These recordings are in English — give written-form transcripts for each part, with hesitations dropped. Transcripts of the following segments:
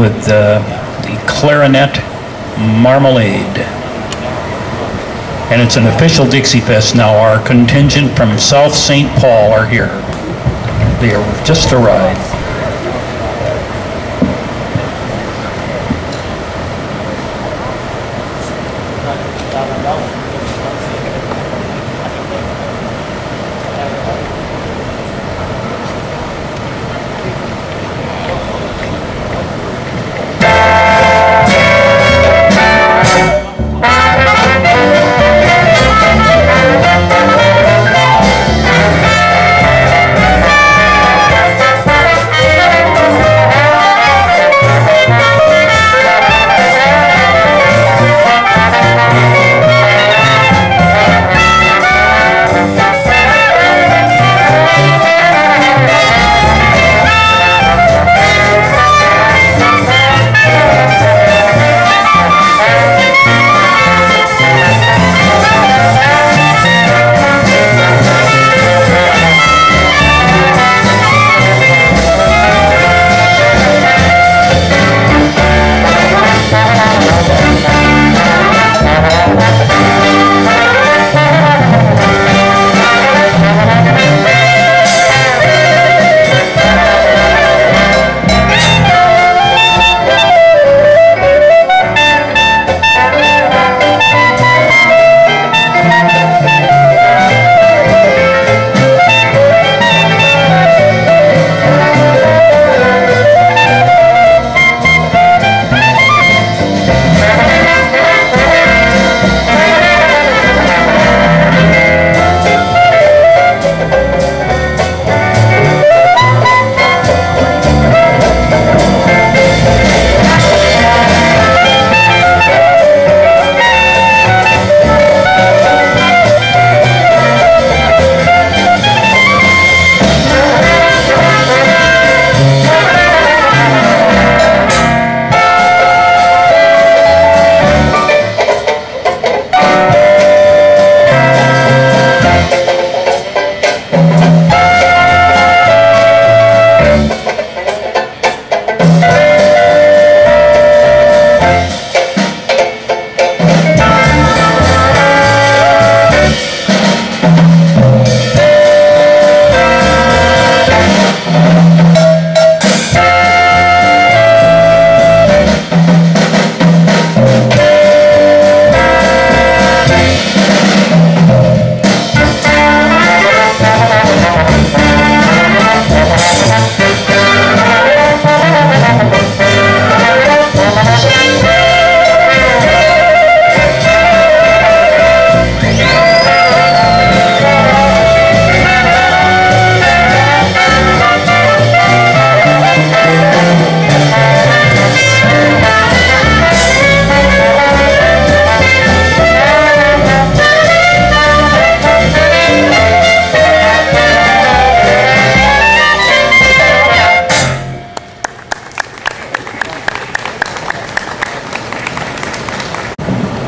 with the Clarinet Marmalade. And it's an official Dixie Fest now. Our contingent from South St. Paul are here. They are just arrived.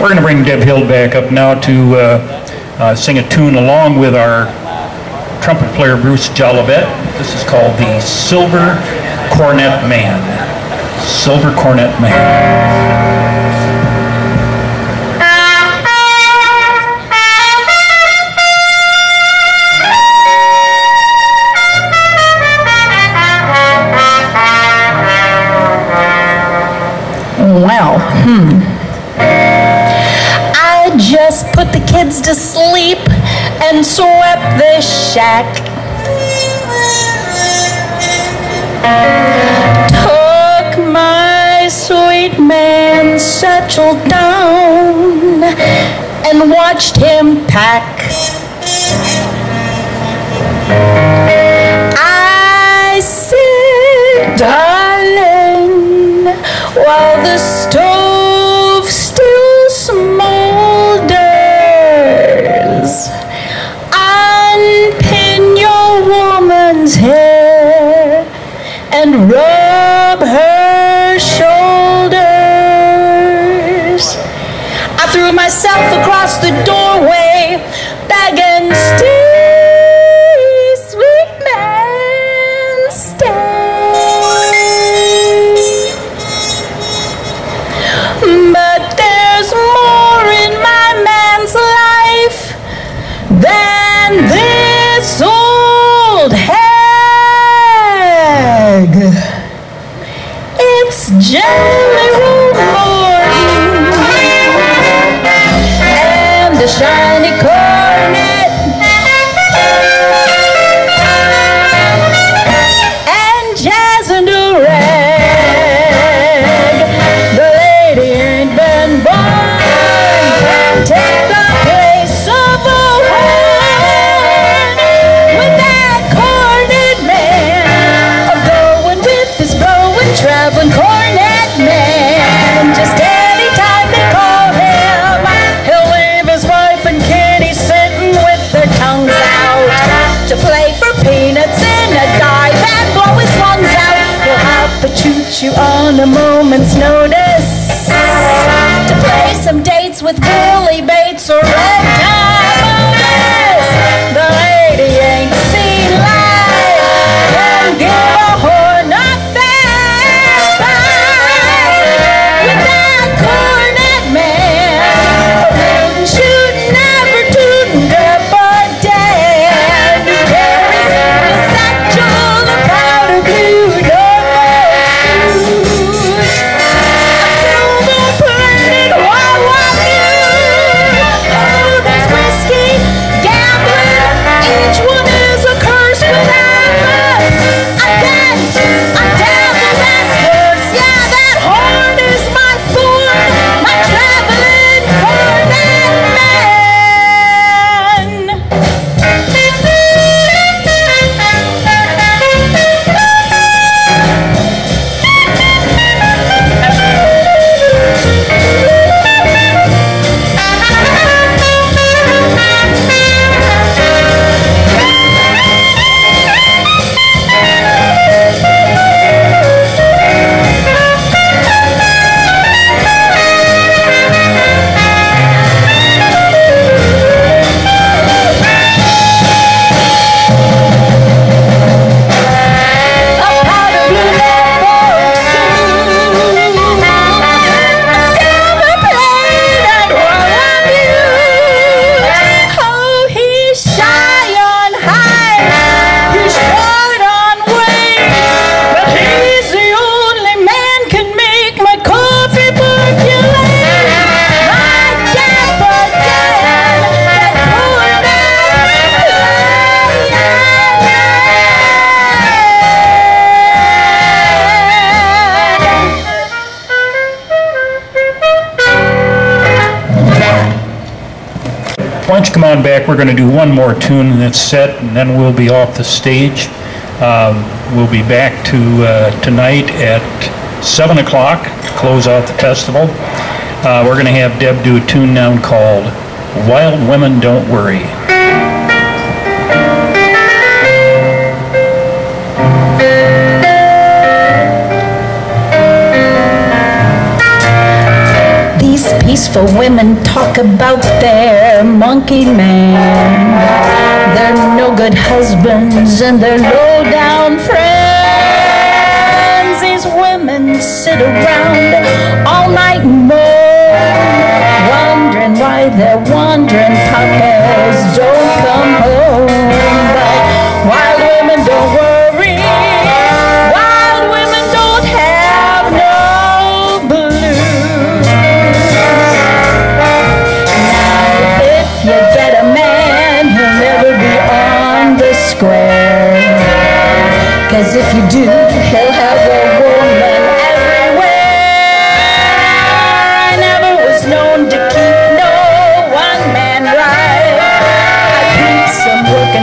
We're going to bring Deb Hill back up now to sing a tune along with our trumpet player Bruce Jolivet. This is called the Silver Cornet Man. Silver Cornet Man. Well, I just put the kids to sleep and swept the shack. Took my sweet man's satchel down and watched him pack. I said, darling, while the stove still smolders, unpin your woman's hair and rub her shoulders. I threw myself across the doorway, begging, stay, sweet man, stay. It's Jelly Roll Morton and the shiny cornet and jazz and a rag. The lady ain't been born can take the place of a horn with that cornet man, going with his blowing, traveling cornet man. Just any time they call him, he'll leave his wife and kitty sitting with their tongues out to play for peanuts in a dive and blow his lungs out. He'll have to choo-choo on a moment's notice to play some dates with Willie Bates or Red Time Otis. The lady ain't seen life, won't give a horn a fair fight with that cornet man. Rootin', shootin', never tootin', Dapper Dan, who carries a satchel of powder blue Norfolk suit, a silver-plated wah-wah mute. Oh, there's whiskey, gambling, each one is a curse, but I dance, I dabble, that's worse. Yeah, that horn is my thorn, my traveling cornet man. A powder blue Norfolk suit, a silver-plated wah-wah mute. Oh, he's shy on height, he's short on weight, but he's the only man can make my coffee percolate. My Dapper Dan, that Why don't you come on back? We're going to do one more tune in this set, and then we'll be off the stage. We'll be back to tonight at 7 o'clock to close out the festival. We're going to have Deb do a tune now called Wild Women Don't Worry. These peaceful women talk about their monkey man, their no good husbands and their low down friends. These women sit around all night and moan, wondering why their wandering papas don't come home. But wild women don't worry, wild women don't have no blues. Now if you get a man, he'll never be on the square, 'cause if you do, he'll have a woman everywhere. I never was known to keep no one man right. I keep some looking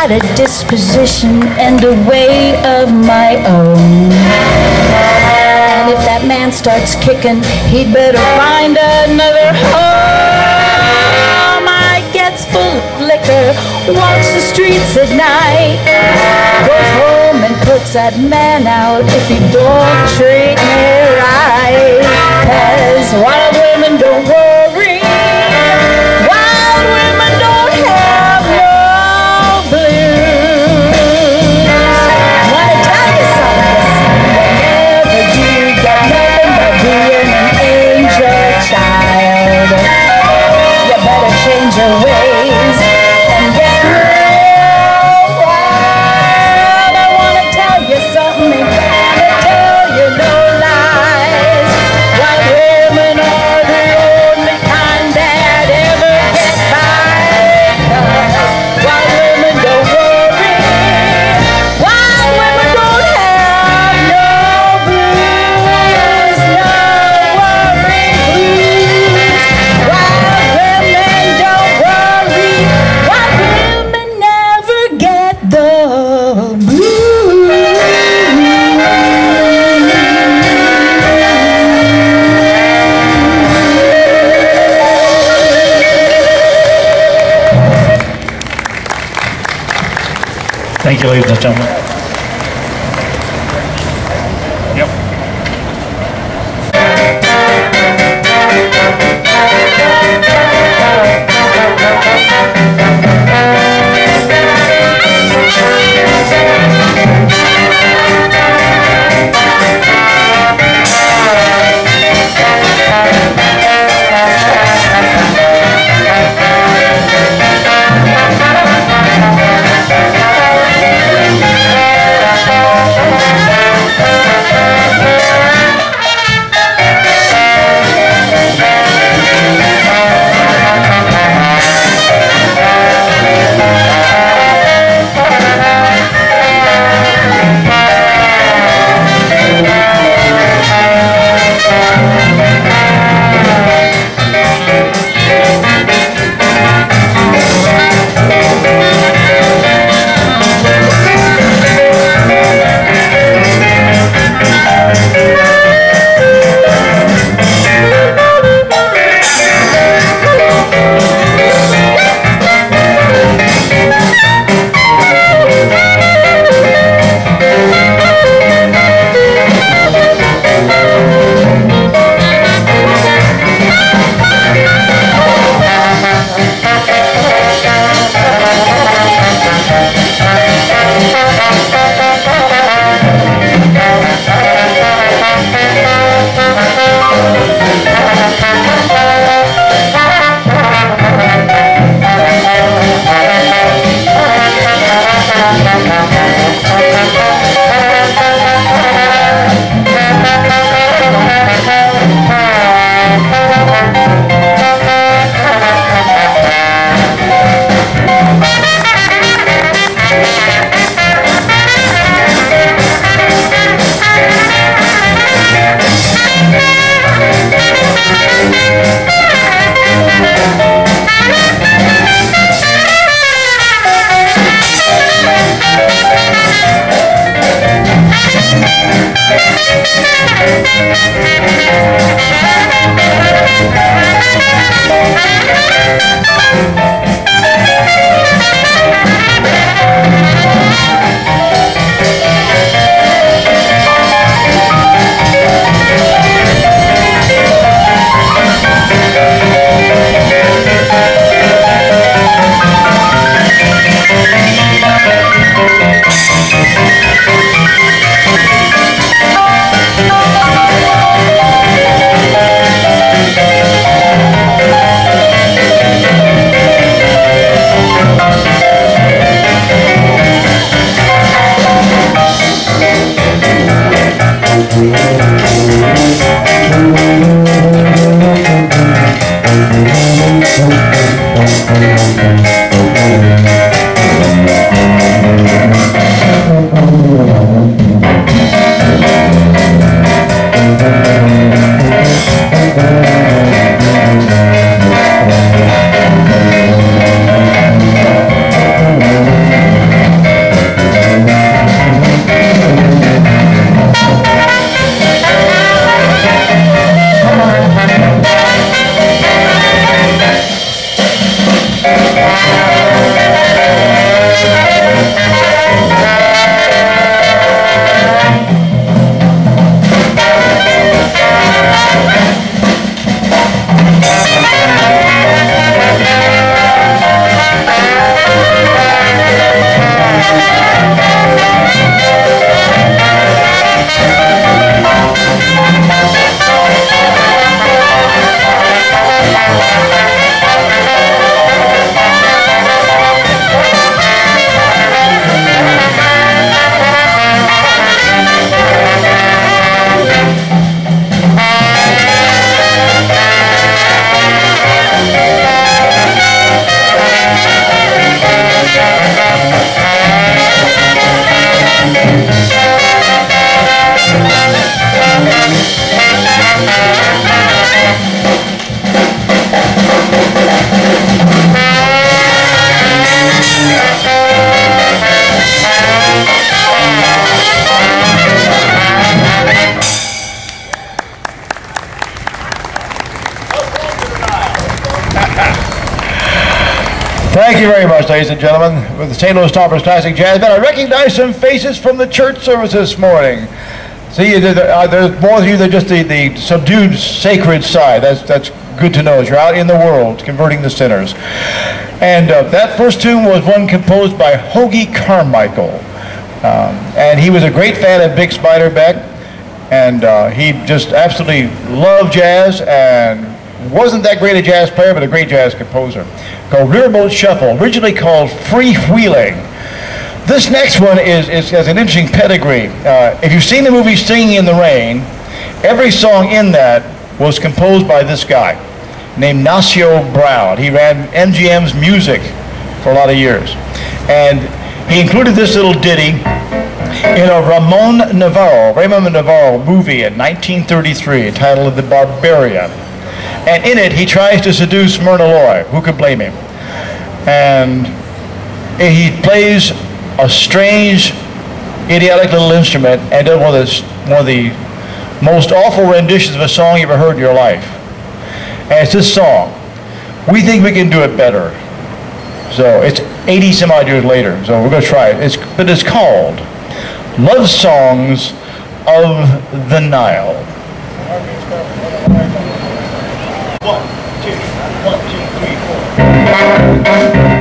A disposition and a way of my own. And if that man starts kicking, he'd better find another home. I gets full of liquor, walks the streets at night, goes home and puts that man out if he don't treat me right. 'Cause wild women don't worry, wild women don't have no blues. Wanna tell you something, never do got nothing but being an angel child. You better change your ways and get real wild. I wanna tell you something, ain't gonna tell you no lies. Wild women are the only kind that ever get by. 'Cause wild women don't worry, wild women don't have no blues, no worry blues. Wild women don't worry, wild women never get the blues. Thank you, ladies and gentlemen. Yep. Thank you very much, ladies and gentlemen, with the St. Louis Stompers Classic Jazz Band. I recognize some faces from the church service this morning. See, there's more of you than just the subdued sacred side. That's good to know as you're out in the world converting the sinners. And that first tune was one composed by Hoagie Carmichael. And he was a great fan of Bix Beiderbecke. And he just absolutely loved jazz and wasn't that great a jazz player, but a great jazz composer. Called Riverboat Shuffle, originally called Freewheeling. This next one has an interesting pedigree. If you've seen the movie Singing in the Rain, every song in that was composed by this guy named Nacio Brown. He ran MGM's music for a lot of years. And he included this little ditty in a Raymond Navarro movie in 1933 entitled The Barbarian. And in it, he tries to seduce Myrna Loy. Who could blame him? And he plays a strange, idiotic little instrument and does one of the most awful renditions of a song you ever heard in your life. And it's this song. We think we can do it better. So it's 80 some odd years later, so we're going to try it. But it's called Love Songs of the Nile. 1, 2, 1, 2, 3, 4.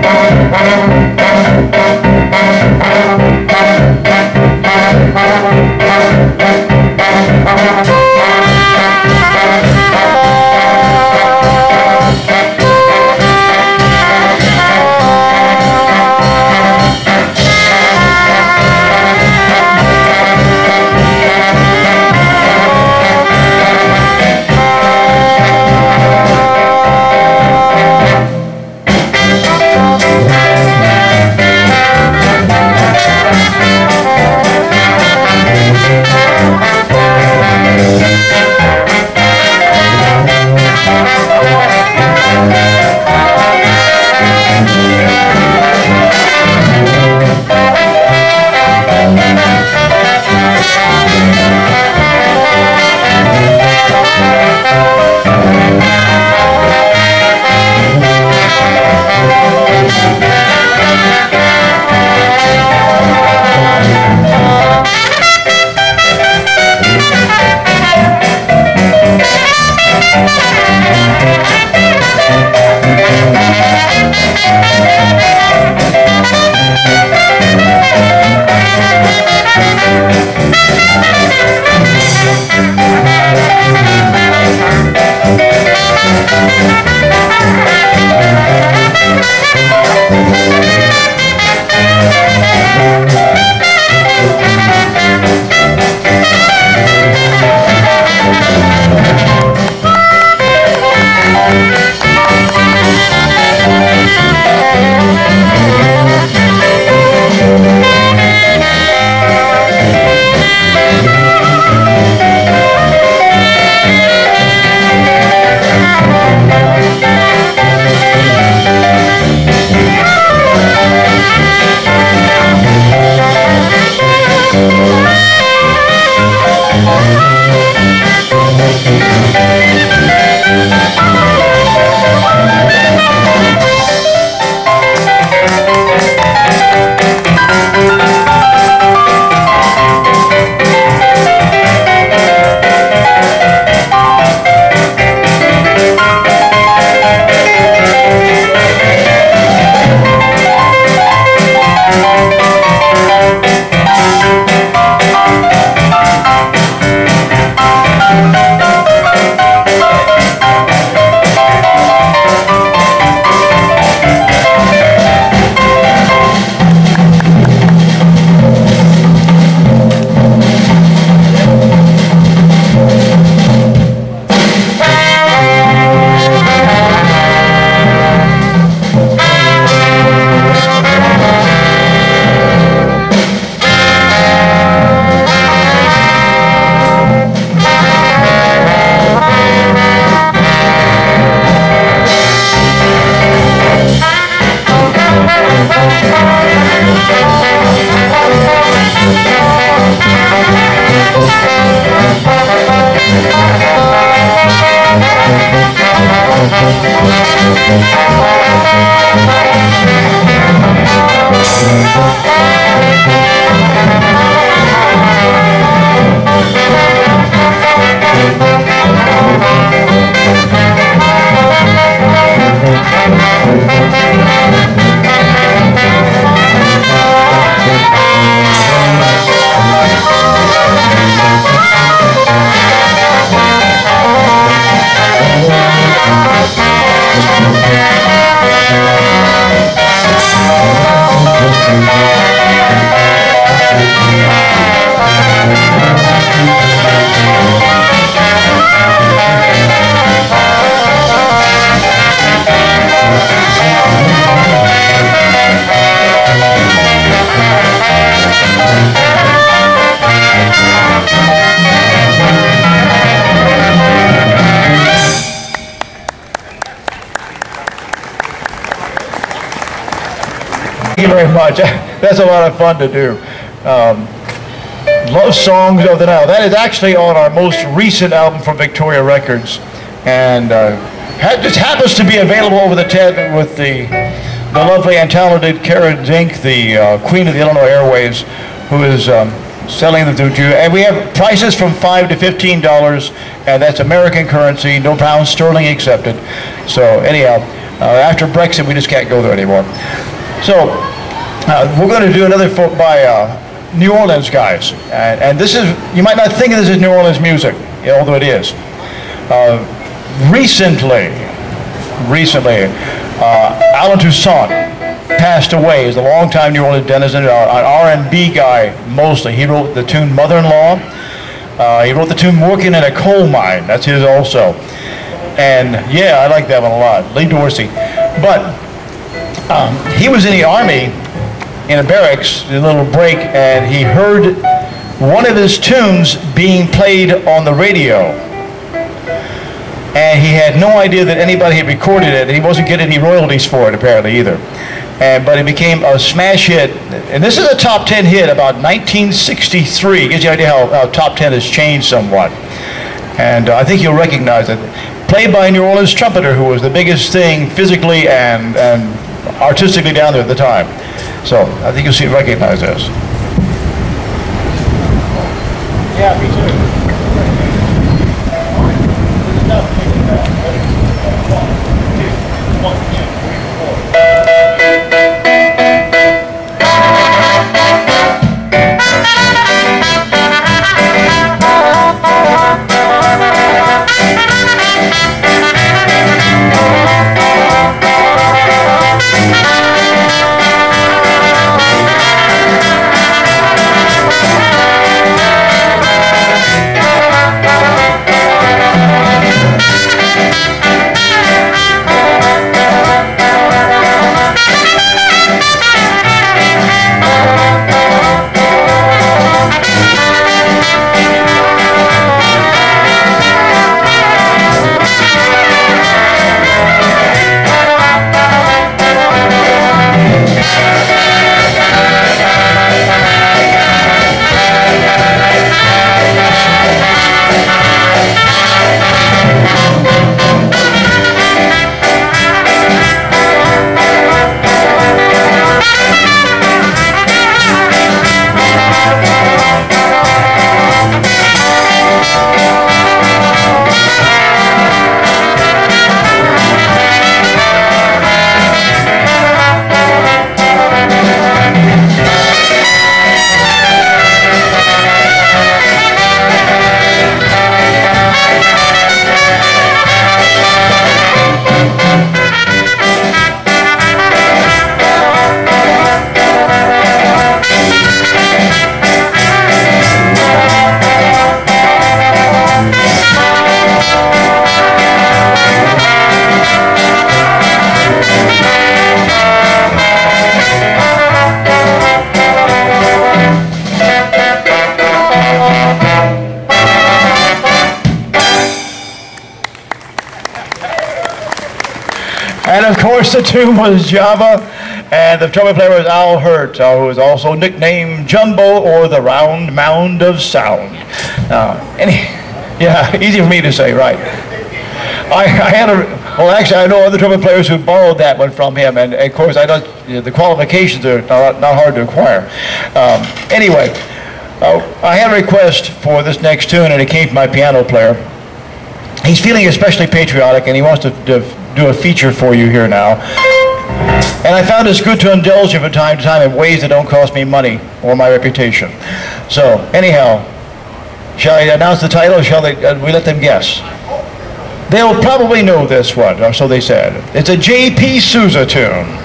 Thank you very much. That's a lot of fun to do. Love Songs of the Nile. That is actually on our most recent album from Victoria Records, and just happens to be available over the TED with the lovely and talented Karen Zink, the Queen of the Illinois Airways, who is selling them to you. And we have prices from $5 to $15, and that's American currency, no pounds sterling accepted. So anyhow, after Brexit, we just can't go there anymore. So we're going to do another folk by New Orleans guys, and this is, you might not think of this as New Orleans music, although it is. Recently, Alan Toussaint passed away. He's a longtime New Orleans denizen, an R&B guy mostly. He wrote the tune Mother-in-Law. He wrote the tune Working in a Coal Mine. That's his also. And yeah, I like that one a lot. Lee Dorsey. But he was in the Army in a barracks, in a little break, and he heard one of his tunes being played on the radio. And he had no idea that anybody had recorded it, and he wasn't getting any royalties for it apparently either. But it became a smash hit. And this is a top 10 hit about 1963. Gives you an idea how top 10 has changed somewhat. And I think you'll recognize it. Played by a New Orleans trumpeter who was the biggest thing physically and artistically down there at the time. So I think you'll recognize this. Yeah, me too. And of course the tune was Java, and the trumpet player was Al Hurt, who was also nicknamed Jumbo or the Round Mound of Sound. Yeah, easy for me to say, right. I had a, well, actually, I know other trumpet players who borrowed that one from him, and of course, I don't, the qualifications are not hard to acquire. Anyway, I had a request for this next tune, and it came from my piano player. He's feeling especially patriotic, and he wants to do a feature for you here now. And I found it's good to indulge you from time to time in ways that don't cost me money or my reputation. So, anyhow, shall I announce the title, or shall we let them guess? They'll probably know this one, or so they said. It's a J.P. Sousa tune.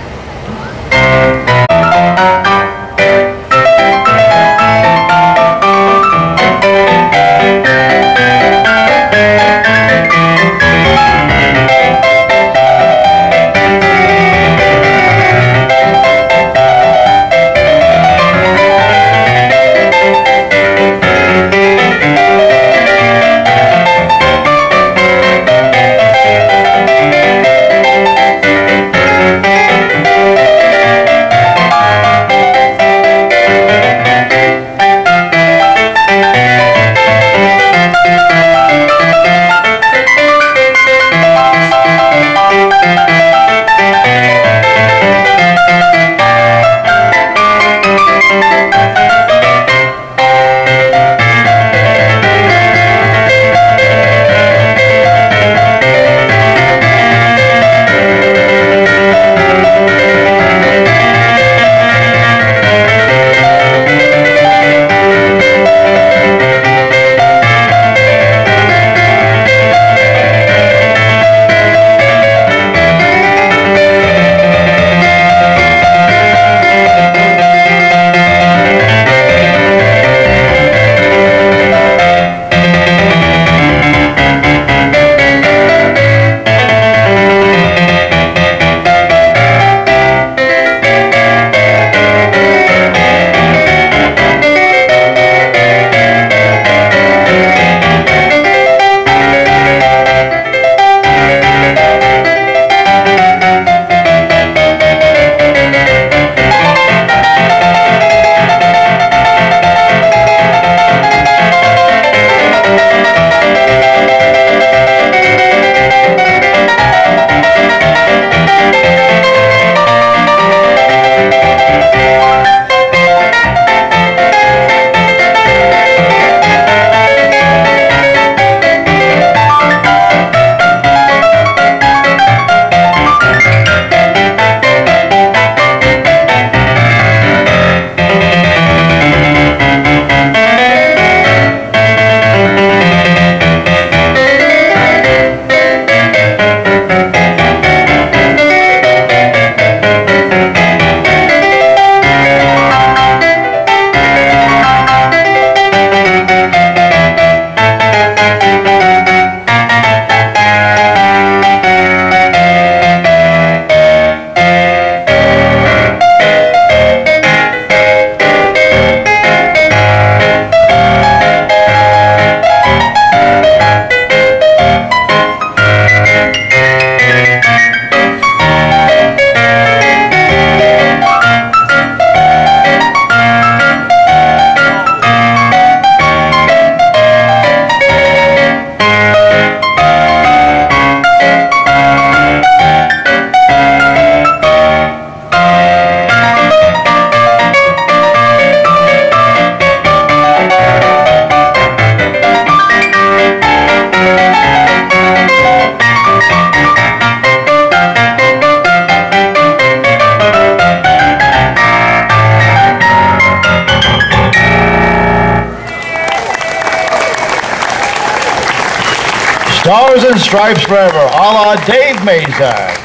Stars and Stripes Forever, a la Dave Mazak.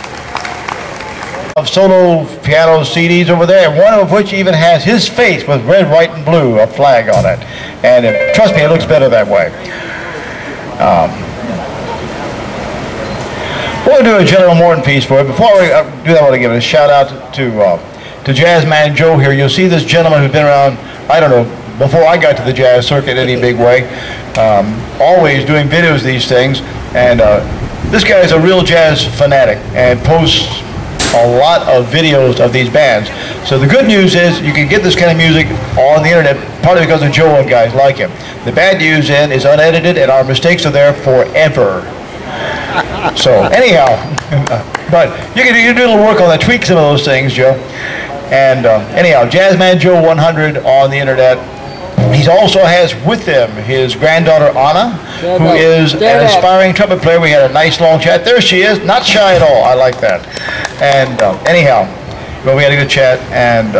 Of solo piano CDs over there, one of which even has his face with red, white, and blue, a flag on it. And trust me, it looks better that way. We'll do a General Morton piece for it. Before we do that, I want to give a shout out to Jazz Man Joe here. You'll see this gentleman who's been around, I don't know, before I got to the jazz circuit in any big way. Always doing videos of these things. And this guy is a real jazz fanatic and posts a lot of videos of these bands. So the good news is you can get this kind of music on the internet, partly because of Joe and guys like him. The bad news is unedited, and our mistakes are there forever. So anyhow, but you can do a little work on that, tweak some of those things, Joe. And anyhow, Jazzman Joe 100 on the internet. He also has with him his granddaughter Anna, who is an aspiring trumpet player. We had a nice long chat. There she is, not shy at all. I like that. And anyhow, well, we had a good chat. And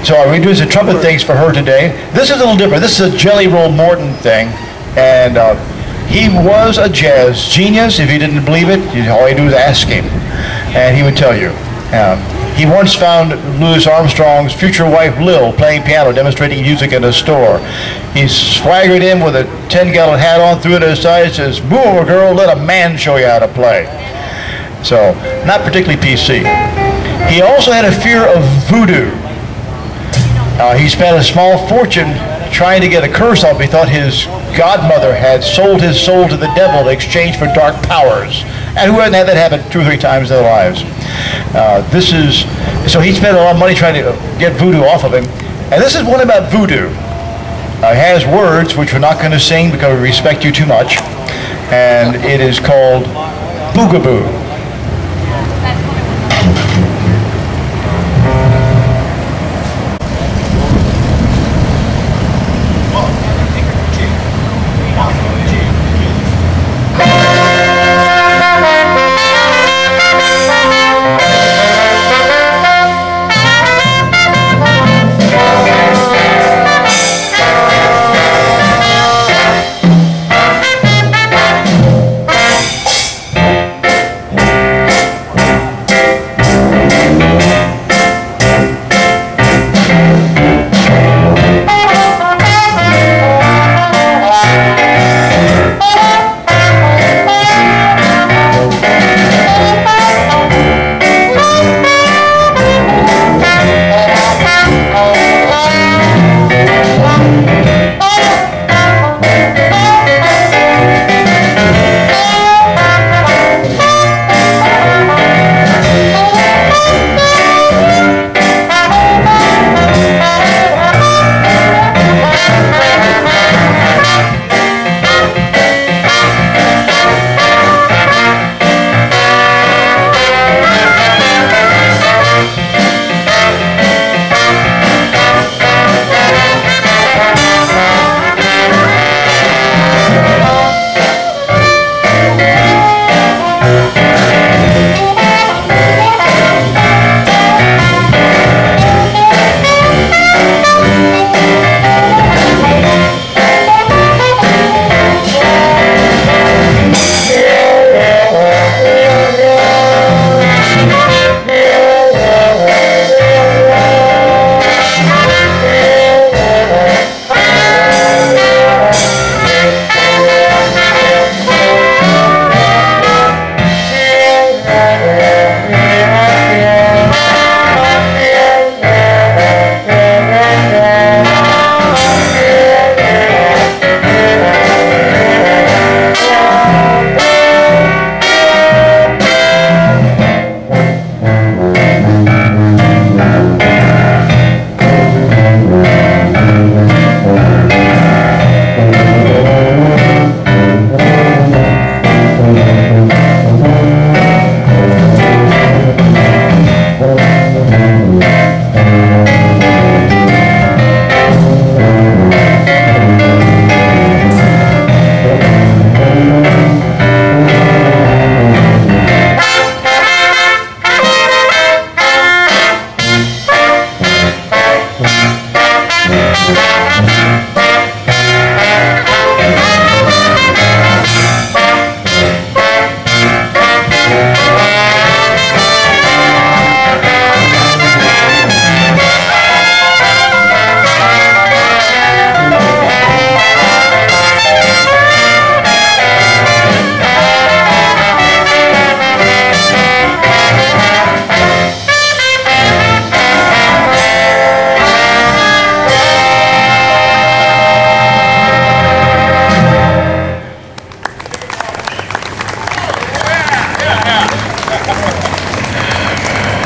so we're doing some trumpet things for her today. This is a little different. This is a Jelly Roll Morton thing. And he was a jazz genius. If you didn't believe it, all you do is ask him, and he would tell you. He once found Louis Armstrong's future wife Lil playing piano, demonstrating music in a store. He swaggered in with a 10-gallon hat on, threw it to his side, says, "Move over, girl, let a man show you how to play." So, not particularly PC. He also had a fear of voodoo. He spent a small fortune trying to get a curse off. He thought his godmother had sold his soul to the devil in exchange for dark powers. And who hadn't had that happen 2 or 3 times in their lives? So he spent a lot of money trying to get voodoo off of him. And this is one about voodoo. It has words which we're not going to sing because we respect you too much. And it is called Boogaboo.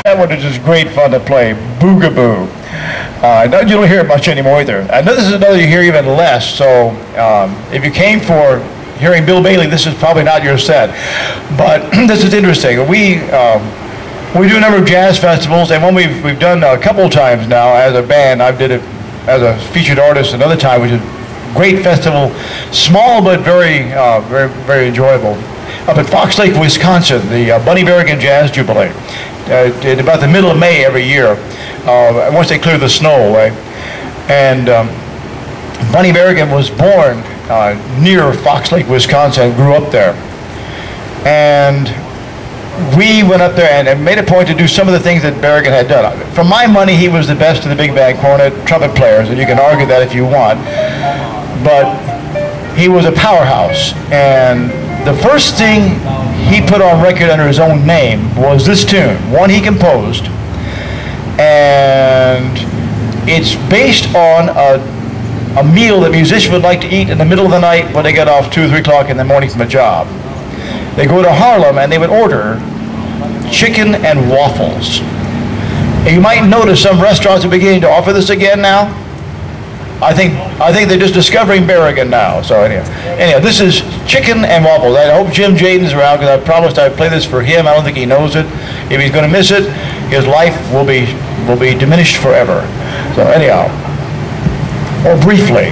That one is just great fun to play, Boogaboo. You don't hear it much anymore either. I know this is another you hear even less, so if you came for hearing Bill Bailey, this is probably not your set, but this is interesting. We do a number of jazz festivals, and one we've done a couple of times now as a band. I did it as a featured artist another time, which is a great festival, small but very enjoyable. Up at Fox Lake, Wisconsin, the Bunny Berrigan Jazz Jubilee. In about the middle of May every year, once they clear the snow away. And Bunny Berrigan was born near Fox Lake, Wisconsin, grew up there. And we went up there and made a point to do some of the things that Berrigan had done. For my money, he was the best of the big band cornet trumpet players, and you can argue that if you want. But he was a powerhouse. And the first thing he put on record under his own name was this tune, one he composed. And it's based on a meal that musicians would like to eat in the middle of the night when they get off 2 or 3 o'clock in the morning from a job. They go to Harlem and they would order chicken and waffles. And you might notice some restaurants are beginning to offer this again now. I think they're just discovering Berrigan now. So anyhow, this is chicken and waffles. I hope Jim Jaden's around, because I promised I'd play this for him. I don't think he knows it. If he's going to miss it, his life will be diminished forever. So anyhow, or briefly.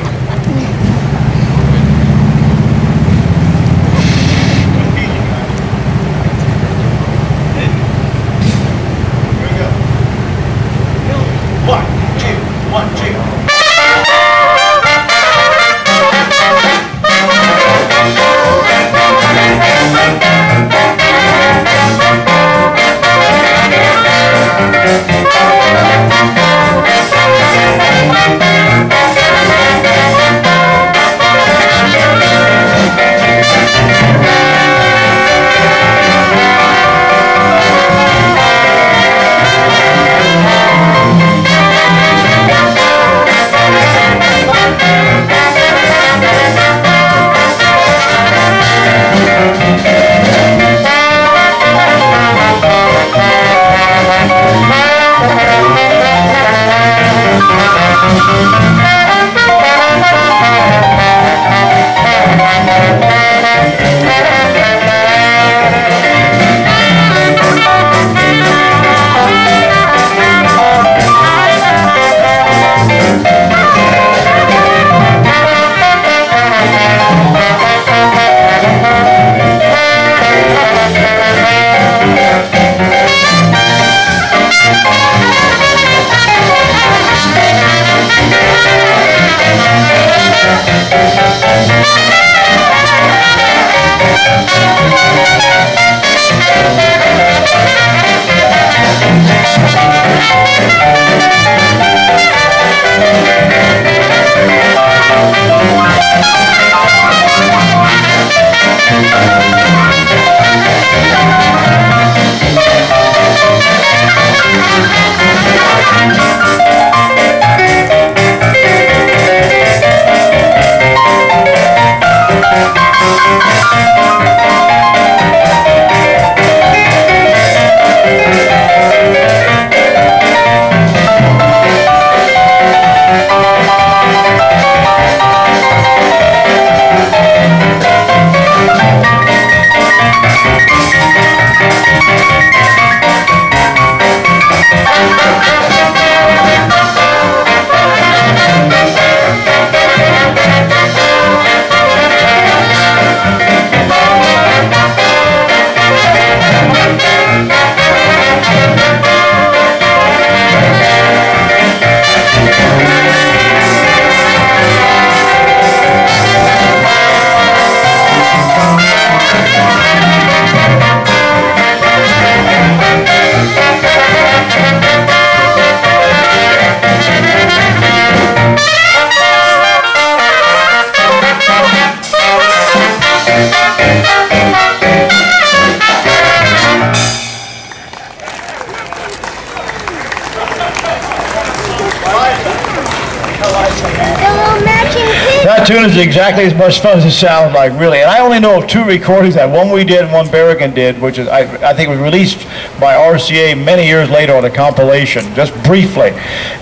That tune is exactly as much fun as it sounds like, really. And I only know of 2 recordings, that one we did and one Berrigan did, which is, I think was released by RCA many years later on a compilation, just briefly.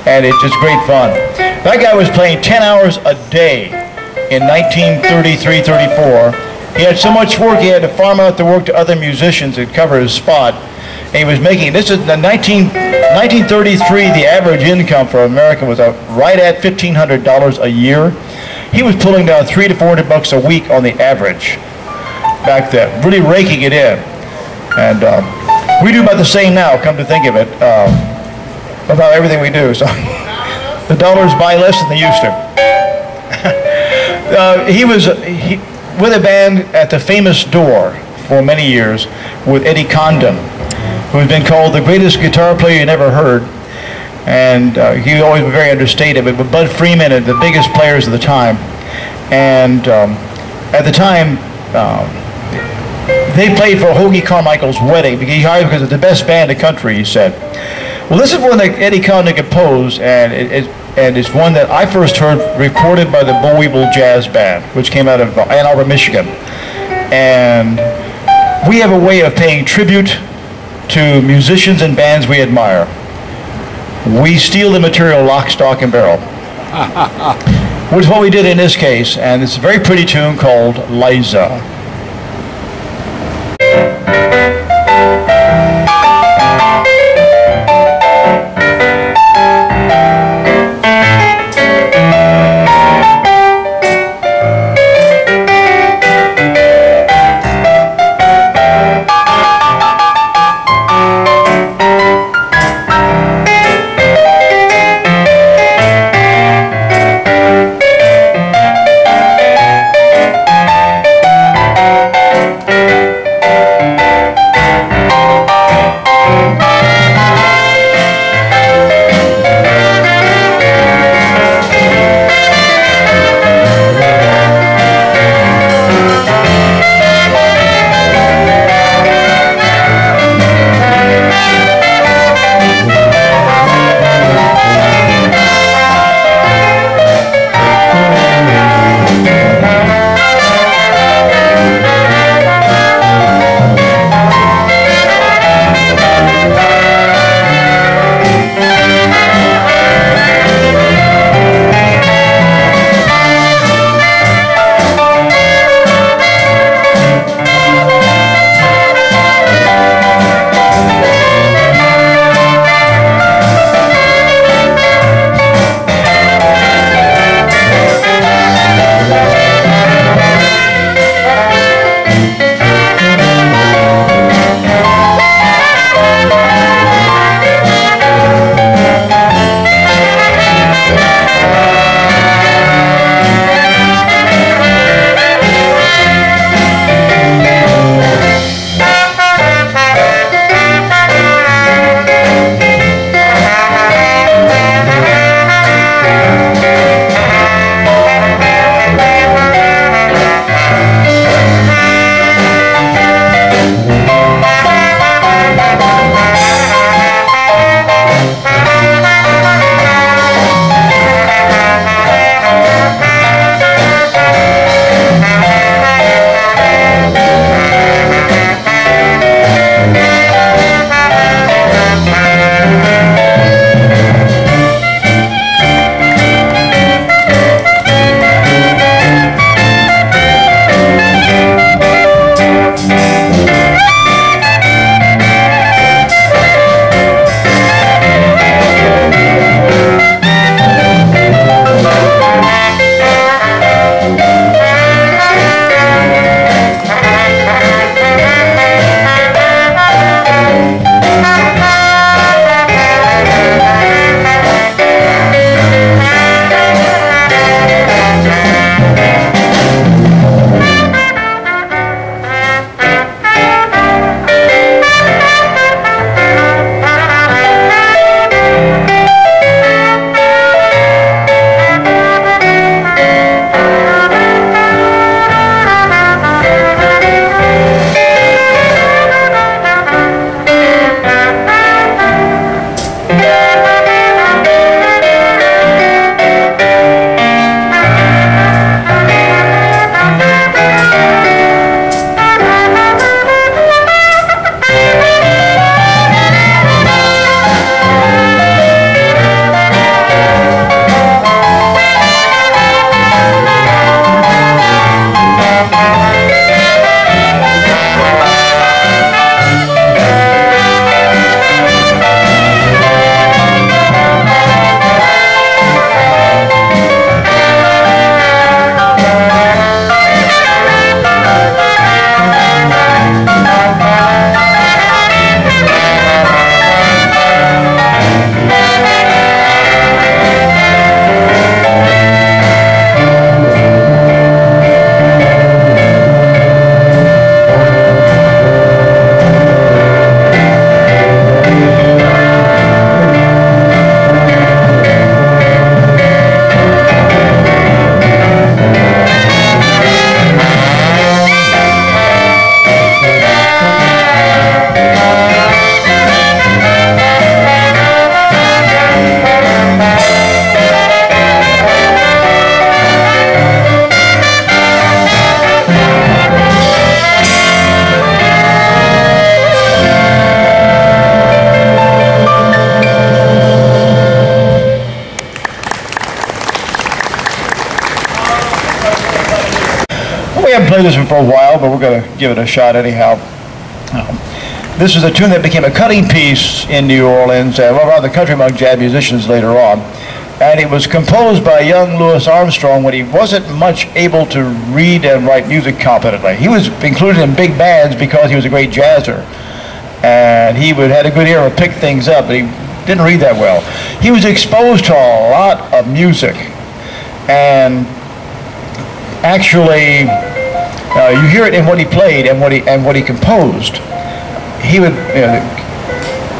And it's just great fun. That guy was playing 10 hours a day in 1933, 34. He had so much work, he had to farm out the work to other musicians to cover his spot. And he was making, this is the 1933, the average income for an American was right at $1,500 a year. He was pulling down $300 to $400 a week on the average back then, really raking it in. And we do about the same now, come to think of it, about everything we do. So the dollars buy less than they used to. He was with a band at the famous Door for many years with Eddie Condon, who has been called the greatest guitar player you never heard. And he always was very understated, but Bud Freeman and the biggest players of the time. And at the time, they played for Hoagie Carmichael's wedding because it's the best band in the country, he said. Well, this is one that Eddie Condon composed, and it's one that I first heard recorded by the Bollweevil Jazz Band, which came out of Ann Arbor, Michigan. And we have a way of paying tribute to musicians and bands we admire. We steal the material lock, stock, and barrel. Which is what we did in this case, and it's a very pretty tune called Liza. played this one for a while, but we're going to give it a shot anyhow. This was a tune that became a cutting piece in New Orleans and around the country among jazz musicians later on. And it was composed by young Louis Armstrong when he wasn't much able to read and write music competently. He was included in big bands because he was a great jazzer. And he had a good ear to pick things up, but he didn't read that well. He was exposed to a lot of music. And actually, you hear it in what he played and what he composed. He would,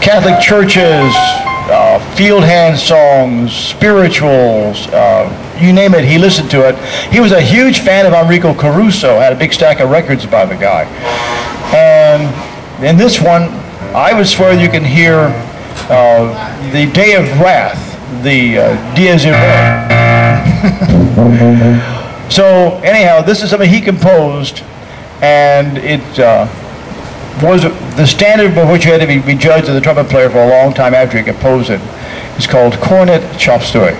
Catholic churches, field hand songs, spirituals, you name it, he listened to it. He was a huge fan of Enrico Caruso, had a big stack of records by the guy. And in this one, I would swear you can hear the Day of Wrath, the Dies Irae. So anyhow, this is something he composed, and it was the standard by which you had to be judged as a trumpet player for a long time after he composed it. It's called Cornet Chop Suey.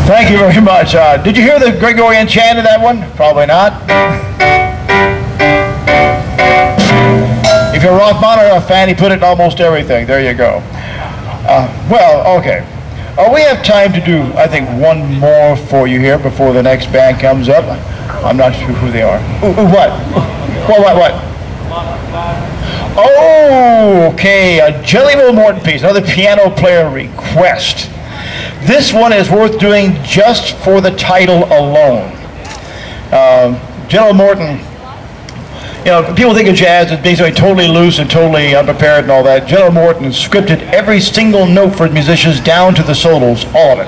Thank you very much. Did you hear the Gregorian chant in that one? Probably not. If you're a Rachmaninoff fan, he put it in almost everything. There you go. Well, okay. We have time to do, I think, one more for you here before the next band comes up. I'm not sure who they are. What? What? Oh, okay. A Jelly Roll Morton piece, another piano player request. This one is worth doing just for the title alone. General Morton, people think of jazz as being totally loose and totally unprepared and all that. General Morton scripted every single note for musicians down to the solos, all of it.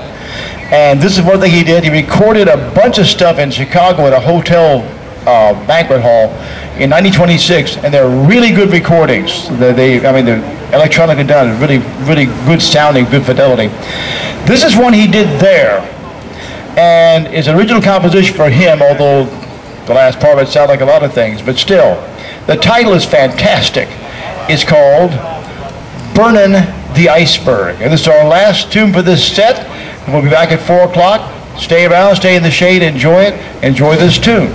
And this is one thing he did. He recorded a bunch of stuff in Chicago at a hotel banquet hall in 1926, and they're really good recordings. They're electronically done, really good sounding, good fidelity. This is one he did there, and it's an original composition for him, although the last part of it sounds like a lot of things, but still. The title is fantastic. It's called Burnin' the Iceberg. And this is our last tune for this set. And we'll be back at 4 o'clock. Stay around, stay in the shade, enjoy it. Enjoy this tune.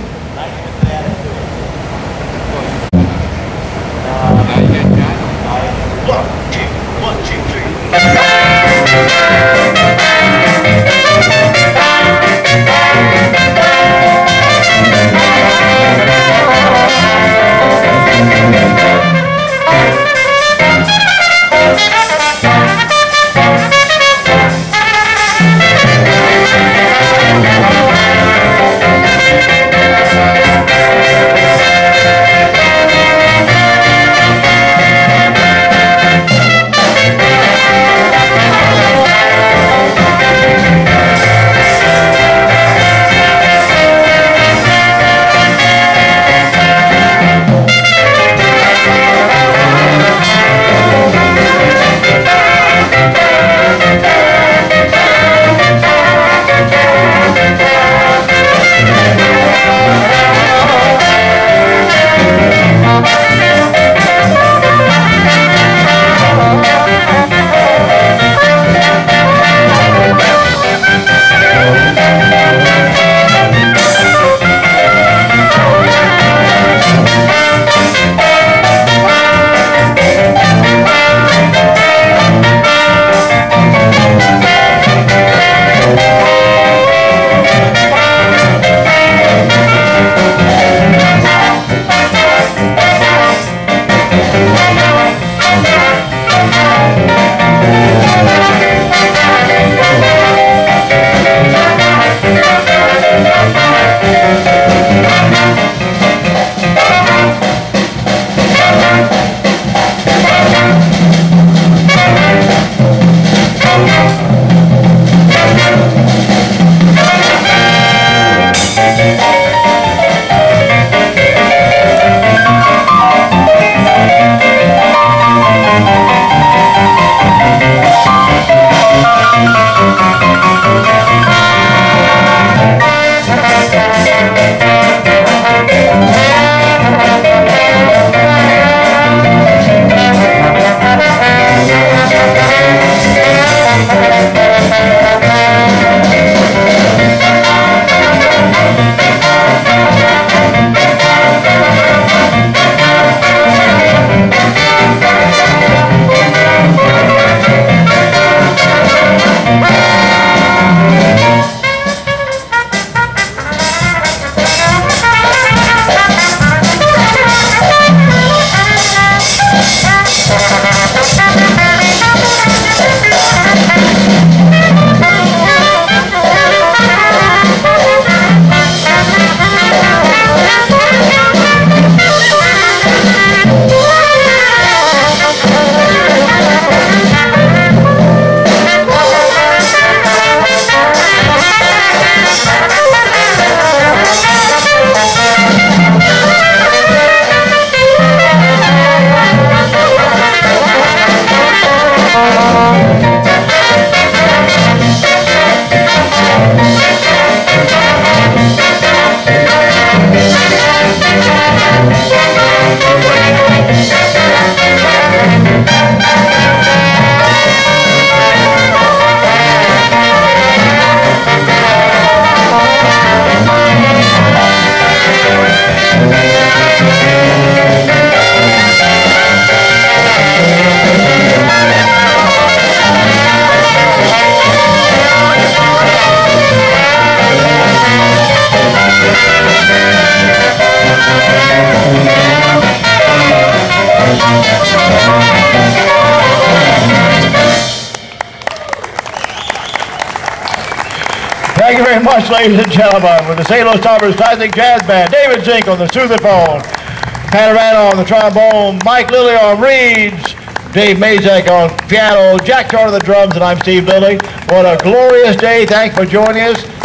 Thank you very much, ladies and gentlemen, with the St. Louis Stompers Classic Jazz Band, David Zink on the sousaphone, Panorama on the trombone, Mike Lilly on reeds, Dave Mazak on piano, Jack Carter on the drums, and I'm Steve Lilly. What a glorious day. Thanks for joining us.